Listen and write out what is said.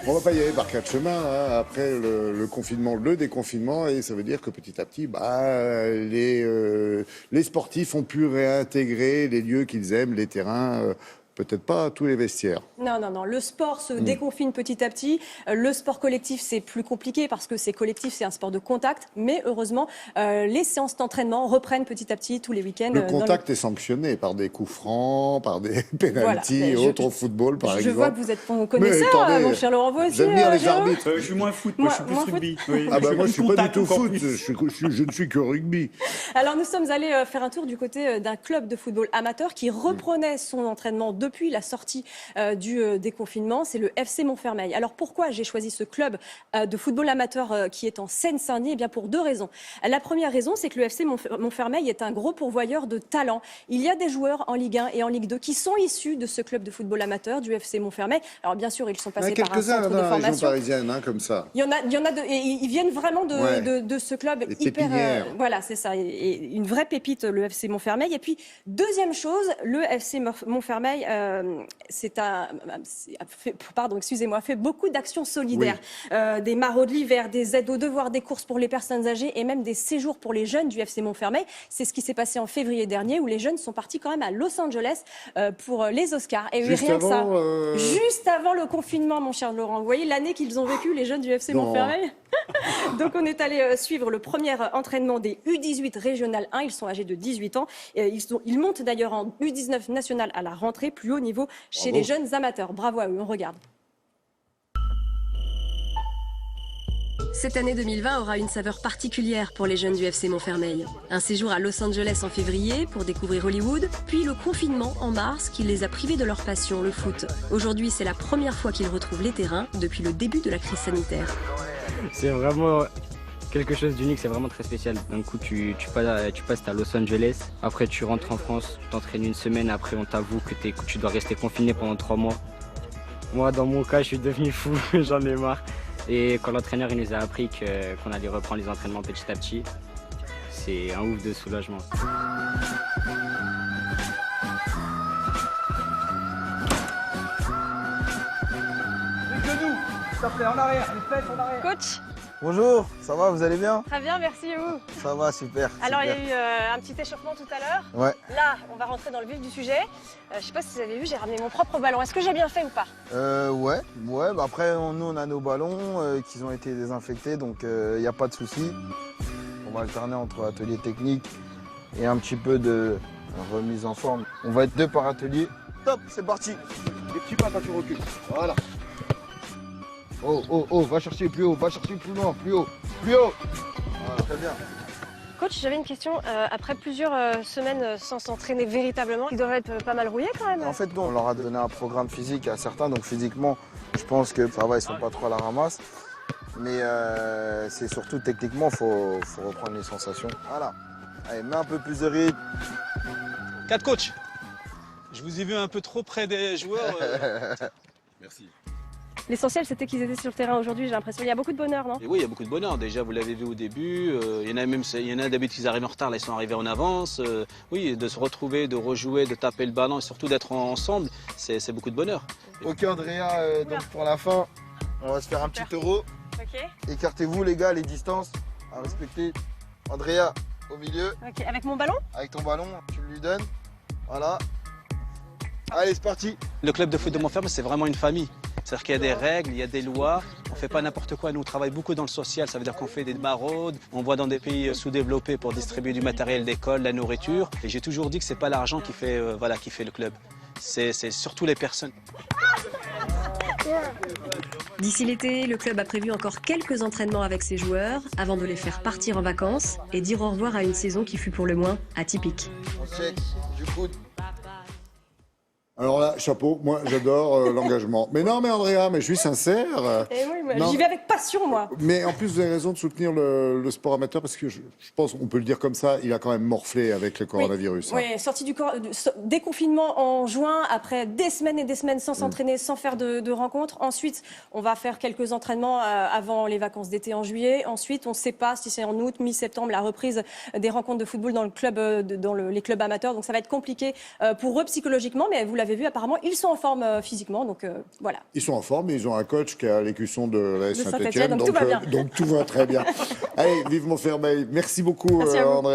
On va pas y aller par quatre chemins, hein. Après le confinement, le déconfinement, et ça veut dire que petit à petit, les sportifs ont pu réintégrer les lieux qu'ils aiment, les terrains, peut-être pas tous les vestiaires. Non, non, non. Le sport se déconfine petit à petit. Le sport collectif, c'est plus compliqué parce que c'est collectif, c'est un sport de contact. Mais heureusement, les séances d'entraînement reprennent petit à petit tous les week-ends. Le contact est sanctionné par des coups francs, par des pénaltys et autres au football, par exemple. Je vois que vous êtes connaisseur, mon cher Laurent Voici. J'aime bien les arbitres. Je suis moins foot, moi je suis plus rugby. Oui. Ah bah moi je suis pas du tout foot, je ne suis que rugby. Alors nous sommes allés faire un tour du côté d'un club de football amateur qui reprenait son entraînement depuis la sortie du déconfinement. C'est le FC Montfermeil. Alors pourquoi j'ai choisi ce club de football amateur qui est en Seine-Saint-Denis? Eh bien pour deux raisons. La première raison, c'est que le FC Montfermeil est un gros pourvoyeur de talent. Il y a des joueurs en Ligue 1 et en Ligue 2 qui sont issus de ce club de football amateur du FC Montfermeil. Alors bien sûr, ils sont passés par un centre de formation. Région parisienne, hein, comme ça. Il y en a et ils viennent vraiment de ce club hyper. Voilà, c'est ça. Et une vraie pépite, le FC Montfermeil. Et puis deuxième chose, le FC Montfermeil, fait beaucoup d'actions solidaires, des maraudes l'hiver, des aides aux devoirs, des courses pour les personnes âgées et même des séjours pour les jeunes du FC Montfermeil. C'est ce qui s'est passé en février dernier où les jeunes sont partis quand même à Los Angeles pour les Oscars. Et juste rien avant, que ça, juste avant le confinement, mon cher Laurent. Vous voyez l'année qu'ils ont vécu, les jeunes du FC Montfermeil. Donc on est allé suivre le premier entraînement des U18 régional 1. Ils sont âgés de 18 ans. Ils montent d'ailleurs en U19 national à la rentrée, plus haut niveau chez les jeunes amateurs. Bravo à eux, on regarde. Cette année 2020 aura une saveur particulière pour les jeunes du FC Montfermeil. Un séjour à Los Angeles en février pour découvrir Hollywood, puis le confinement en mars qui les a privés de leur passion, le foot. Aujourd'hui, c'est la première fois qu'ils retrouvent les terrains depuis le début de la crise sanitaire. C'est vraiment quelque chose d'unique, c'est vraiment très spécial. D'un coup, tu passes à Los Angeles, après tu rentres en France, tu t'entraînes une semaine, après on t'avoue que tu dois rester confiné pendant 3 mois. Moi, dans mon cas, je suis devenu fou, j'en ai marre. Et quand l'entraîneur il nous a appris qu'on allait reprendre les entraînements petit à petit, c'est un ouf de soulagement. Les genoux, s'il te plaît, en arrière, les fesses en arrière. Coach. Bonjour, ça va, vous allez bien? Très bien, merci et vous? Ça va, super. Alors super. il y a eu un petit échauffement tout à l'heure. Ouais. Là, on va rentrer dans le vif du sujet. Je ne sais pas si vous avez vu, j'ai ramené mon propre ballon. Est-ce que j'ai bien fait ou pas? Ouais. Bah après, nous, on a nos ballons qui ont été désinfectés, donc il n'y a pas de souci. On va alterner entre atelier technique et un petit peu de remise en forme. On va être 2 par atelier. Top, c'est parti. Les petits pas quand tu recules. Voilà. Oh, va chercher plus haut, va chercher plus loin, plus haut. Voilà, très bien. Coach, j'avais une question. Après plusieurs semaines sans s'entraîner véritablement, ils doivent être pas mal rouillés quand même. En fait, on leur a donné un programme physique à certains, donc physiquement, je pense que ça va, ils sont pas trop à la ramasse. Mais c'est surtout techniquement, faut reprendre les sensations. Voilà. Allez, mets un peu plus de rythme. 4 coachs. Je vous ai vu un peu trop près des joueurs. Merci. L'essentiel, c'était qu'ils étaient sur le terrain aujourd'hui. J'ai l'impression qu'il y a beaucoup de bonheur, non? Et oui, il y a beaucoup de bonheur. Déjà, vous l'avez vu au début. Il y en a d'habitude qui arrivent en retard, là ils sont arrivés en avance. Oui, de se retrouver, de rejouer, de taper le ballon et surtout d'être ensemble, c'est beaucoup de bonheur. Ok Andrea, donc pour la fin, on va se faire un petit euro. Ok. Écartez-vous les gars, les distances à respecter. Andrea, au milieu. Ok, avec mon ballon? Avec ton ballon, tu lui donnes. Voilà. Allez, c'est parti. Le club de foot de Montfermeil, c'est vraiment une famille. C'est-à-dire qu'il y a des règles, il y a des lois. On ne fait pas n'importe quoi. Nous, on travaille beaucoup dans le social. Ça veut dire qu'on fait des maraudes. On va dans des pays sous-développés pour distribuer du matériel d'école, la nourriture. Et j'ai toujours dit que ce n'est pas l'argent qui fait le club. C'est surtout les personnes. D'ici l'été, le club a prévu encore quelques entraînements avec ses joueurs avant de les faire partir en vacances et dire au revoir à une saison qui fut pour le moins atypique. On check du coude. Alors là, chapeau, moi j'adore l'engagement. Mais non, mais Andrea, mais je suis sincère. Et oui, j'y vais avec passion, moi. Mais en plus, vous avez raison de soutenir le sport amateur parce que je pense, on peut le dire comme ça, il a quand même morflé avec le coronavirus. Oui, sorti du déconfinement en juin, après des semaines et des semaines sans s'entraîner, sans faire de rencontres. Ensuite, on va faire quelques entraînements avant les vacances d'été en juillet. Ensuite, on ne sait pas si c'est en août, mi-septembre, la reprise des rencontres de football dans le club, les clubs amateurs. Donc ça va être compliqué pour eux psychologiquement, mais vous l'avez l'avez vu, apparemment, ils sont en forme physiquement. Donc voilà. Ils sont en forme, mais ils ont un coach qui a l'écusson de la Saint-Étienne, Saint-Étienne. donc tout va bien. Donc tout va très bien. Allez, vive Montfermeil. Merci beaucoup, Merci à vous. André.